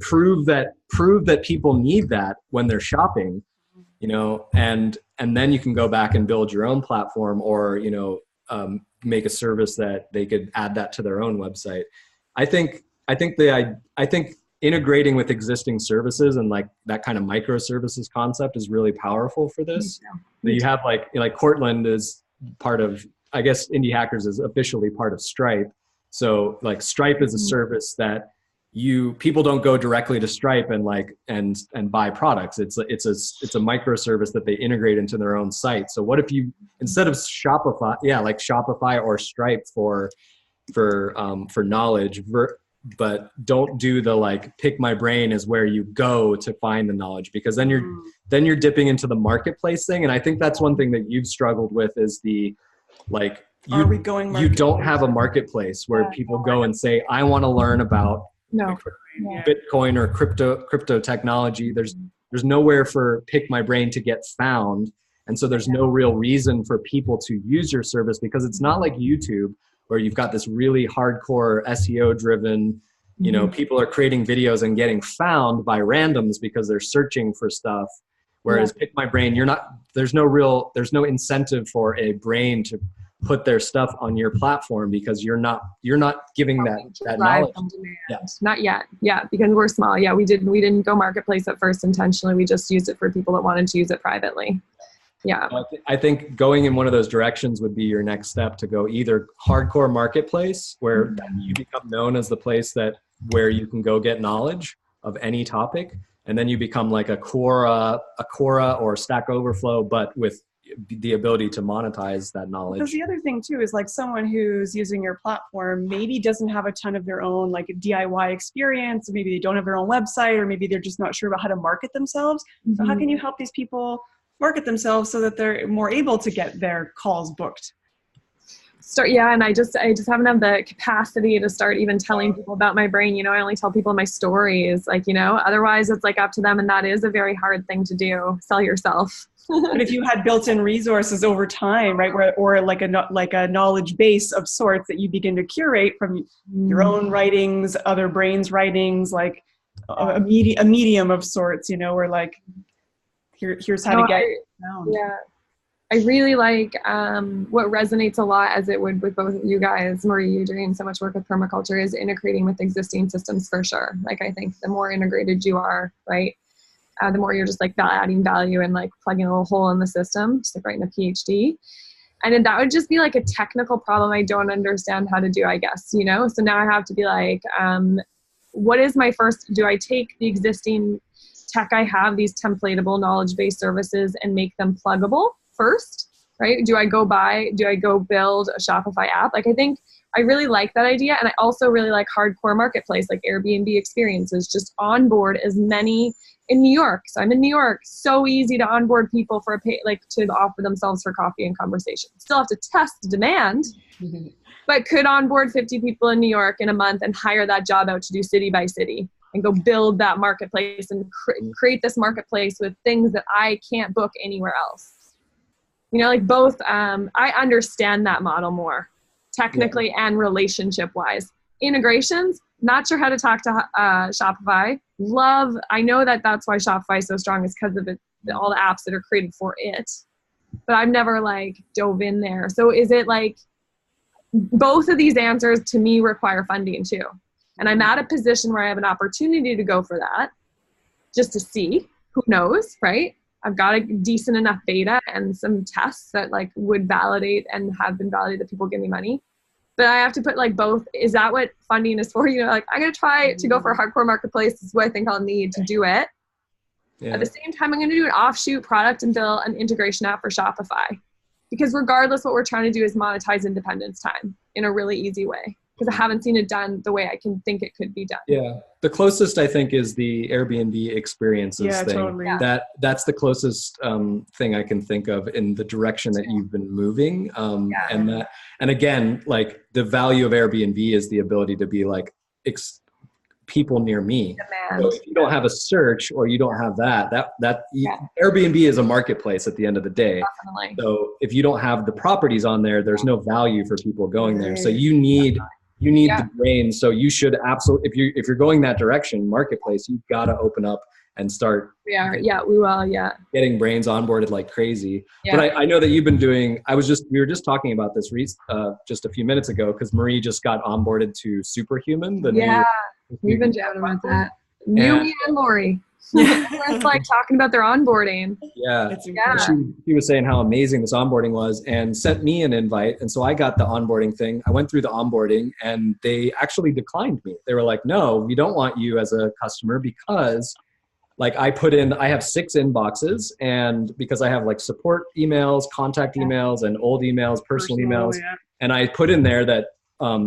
prove that people need that when they're shopping. And then you can go back and build your own platform or, make a service that they could add that to their own website. I think integrating with existing services and like that kind of microservices concept is really powerful for this. Yeah. You have like Cortland is part of, I guess Indie Hackers is officially part of Stripe. So like Stripe is a service that people don't go directly to Stripe and buy products. It's a microservice that they integrate into their own site. So what if you, instead of Shopify, like Shopify or Stripe for knowledge don't do the like pick my brain is where you go to find the knowledge, because then you're dipping into the marketplace thing. And I think that's one thing that you've struggled with is the like you don't have a marketplace where people go and say, I want to learn about Bitcoin or crypto technology. There's nowhere for pick my brain to get found. And so there's no real reason for people to use your service, because it's not like YouTube where you've got this really hardcore SEO driven, you know, people are creating videos and getting found by randoms because they're searching for stuff. Whereas pick my brain, there's no incentive for a brain to put their stuff on your platform, because you're not giving that knowledge. Not yet. Yeah. Because we're small. Yeah. We didn't go marketplace at first intentionally. We just used it for people that wanted to use it privately. Yeah. I think going in one of those directions would be your next step, to go either hardcore marketplace where you become known as the place where you can go get knowledge of any topic. And then you become like a Quora or Stack Overflow, but with the ability to monetize that knowledge. Because the other thing too is like someone who's using your platform maybe doesn't have a ton of their own like DIY experience. Maybe they don't have their own website, or maybe they're just not sure about how to market themselves. So how can you help these people market themselves so that they're more able to get their calls booked? And I just haven't had the capacity to start even telling people about my brain. You know, I only tell people my stories, like, you know, otherwise it's like up to them. And that is a very hard thing to do. Sell yourself. But if you had built-in resources over time, right, or like a knowledge base of sorts that you begin to curate from your own writings, other brains' writings, like a medium of sorts, you know, where like, here's how to get around. Yeah. I really like what resonates a lot, as it would with both of you guys, Marie, you doing so much work with permaculture, is integrating with existing systems for sure. Like, I think the more integrated you are, right, the more you're just like adding value and like plugging a little hole in the system, just like writing a PhD. And then that would just be like a technical problem I don't understand how to do, I guess, you know? So now I have to be like, what is my first, do I take the existing tech I have, these templatable knowledge-based services, and make them pluggable first, right? Do I go build a Shopify app? Like, I think I really like that idea. And I also really like hardcore marketplace, like Airbnb experiences, just onboard as many in New York. So I'm in New York, so easy to onboard people for to offer themselves for coffee and conversation. Still have to test demand, but could onboard 50 people in New York in a month and hire that job out to do city by city and go build that marketplace and create this marketplace with things that I can't book anywhere else. You know, like both, I understand that model more technically and relationship wise. Integrations, not sure how to talk to Shopify. I know that's why Shopify is so strong, is because of all the apps that are created for it. But I've never like dove in there. So is it like both of these answers to me require funding too? And I'm at a position where I have an opportunity to go for that, just to see, who knows, right? I've got a decent enough beta and some tests that like would validate and have been validated that people give me money. But I have to put like both. Is that what funding is for? You know, like I'm going to try to go for a hardcore marketplace. This is what I think I'll need to do it. Yeah. At the same time, I'm going to do an offshoot product and build an integration app for Shopify. Because regardless, what we're trying to do is monetize independence time in a really easy way. Because I haven't seen it done the way I can think it could be done. Yeah. The closest, I think, is the Airbnb experiences thing. Totally. Yeah. That's the closest thing I can think of in the direction that you've been moving. And again, like the value of Airbnb is the ability to be like people near me. So if you don't have a search or you don't have Airbnb is a marketplace at the end of the day. Definitely. So if you don't have the properties on there, there's no value for people going there. So you need the brain. So you should absolutely, if you're going that direction, marketplace, you've got to open up and start. We will. Getting brains onboarded like crazy. Yeah. But I know that you've been doing, we were just talking about this just a few minutes ago, because Marie just got onboarded to Superhuman. We've been chatting about that. Me and Lori. Everyone's like talking about their onboarding. Yeah. She was saying how amazing this onboarding was and sent me an invite. And so I got the onboarding thing. I went through the onboarding and they actually declined me. They were like, no, we don't want you as a customer, because like I have 6 inboxes, and because I have like support emails, contact emails, and old emails, personal emails. Yeah. And I put in there that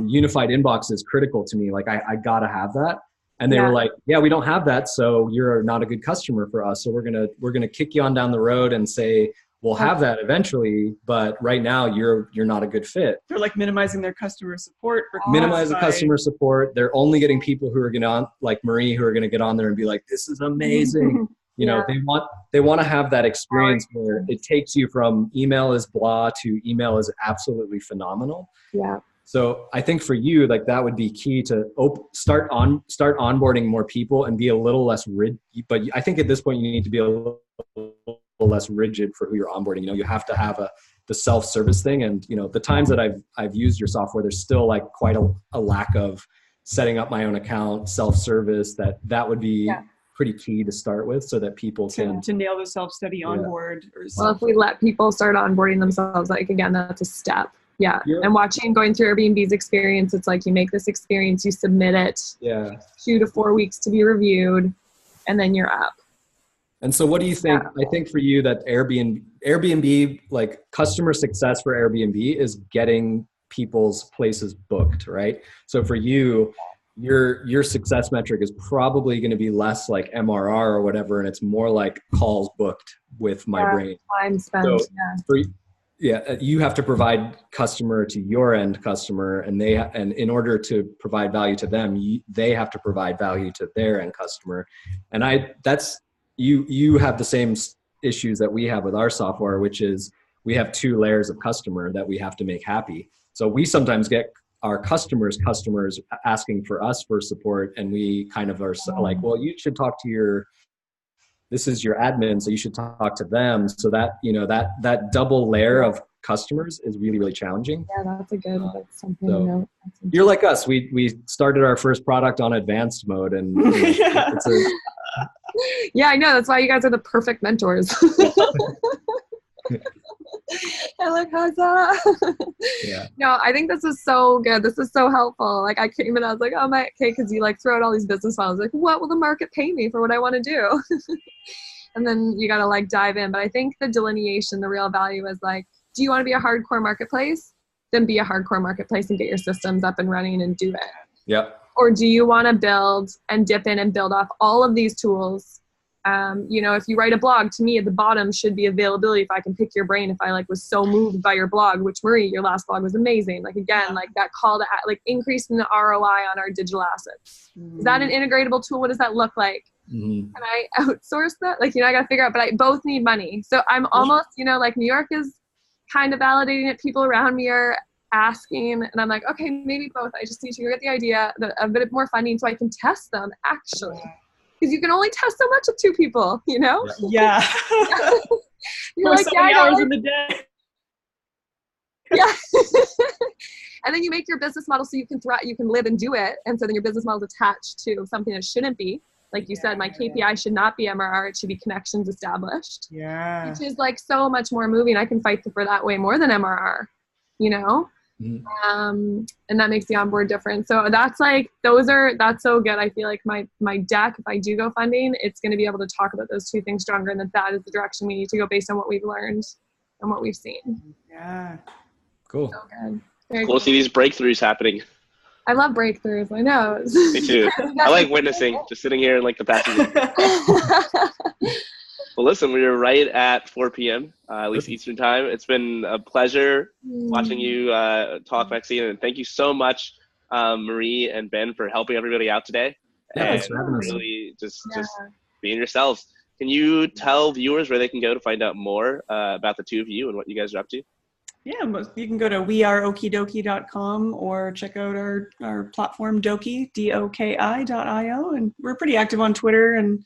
unified inbox is critical to me. Like I gotta have that. And they were like, yeah, we don't have that. So you're not a good customer for us. So we're going to kick you on down the road and say, we'll have that eventually. But right now you're not a good fit. They're like minimizing their customer support. Minimize the customer support. They're only getting people who are going to, like Marie, who are going to get on there and be like, this is amazing. You know, they want to have that experience where it takes you from email is blah to email is absolutely phenomenal. Yeah. So I think for you, like that would be key to start onboarding more people and be a little less rigid. But I think at this point you need to be a little less rigid for who you're onboarding. You know, you have to have the self-service thing. And you know, the times that I've used your software, there's still like quite a lack of setting up my own account, self-service. That would be pretty key to start with, so that people can nail the self-study onboard. Well, if we let people start onboarding themselves, like again, that's a step. Yeah. And watching, going through Airbnb's experience, it's like you make this experience, you submit it 2 to 4 weeks to be reviewed, and then you're up. And so what do you think? I think for you that Airbnb, like customer success for Airbnb is getting people's places booked, right? So for you, your success metric is probably going to be less like MRR or whatever, and it's more like calls booked with my brain. Time spent. So you have to provide customer to your end customer, and in order to provide value to them, they have to provide value to their end customer. And you have the same issues that we have with our software, which is we have 2 layers of customer that we have to make happy. So we sometimes get our customers asking for us for support, and we kind of are like, well, you should talk to this is your admin, so you should talk to them. So that, you know, that double layer of customers is really, really challenging. Yeah, that's something to note. You're like us. We started our first product on advanced mode, and you know, yeah, I know. That's why you guys are the perfect mentors. I like Haza. No, I think this is so good. This is so helpful. Like I came in, I was like, oh my, okay, because you like throw out all these business models. Like, what will the market pay me for what I want to do? And then you got to like dive in. But I think the delineation, the real value is like, do you want to be a hardcore marketplace? Then be a hardcore marketplace and get your systems up and running and do it. Yep. Or do you want to build and dip in and build off all of these tools? You know, if you write a blog, to me at the bottom should be availability. If I can pick your brain, if I like was so moved by your blog, which Marie, your last blog was amazing. Like again, like that call to like increasing the ROI on our digital assets. Is that an integratable tool? What does that look like? Can I outsource that? Like, you know, I got to figure out, but I both need money. So I'm almost, you know, like New York is kind of validating it. People around me are asking, and I'm like, okay, maybe both. I just need to get the idea, a bit more funding so I can test them actually. Because you can only test so much with 2 people, you know? Yeah. You're like, so many hours in the day. Yeah. And then you make your business model so you can live and do it. And so then your business model is attached to something that shouldn't be. Like you said, my KPI should not be MRR. It should be connections established. Yeah. Which is like so much more moving. I can fight for that way more than MRR, you know? And that makes the onboard different. So that's like, that's so good. I feel like my deck, if I do go funding, it's going to be able to talk about those 2 things stronger, and that is the direction we need to go based on what we've learned and what we've seen. Yeah. Cool. So good. Very cool to see these breakthroughs happening. I love breakthroughs. I know. Me too. I like witnessing, just sitting here in like the passenger. Well, listen, we were right at 4 p.m., at least Eastern time. It's been a pleasure watching you talk, Maxine, and thank you so much, Marie and Ben, for helping everybody out today. Yeah, thanks for having us. Really just being yourselves. Can you tell viewers where they can go to find out more about the 2 of you and what you guys are up to? Yeah, you can go to weareokidoki.com or check out our platform Doki, doki.io, and we're pretty active on Twitter and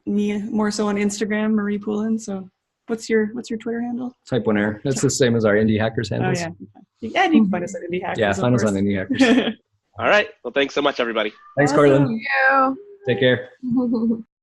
me more so on Instagram, Marie Poulin. So what's your Twitter handle? Type 1 Air. That's the same as our Indie Hackers handles. Oh yeah. And you can find us at Indie Hackers. Yeah, find us on Indie Hackers. All right. Well, thanks so much, everybody. Thanks, Corlin. Thank you. Take care.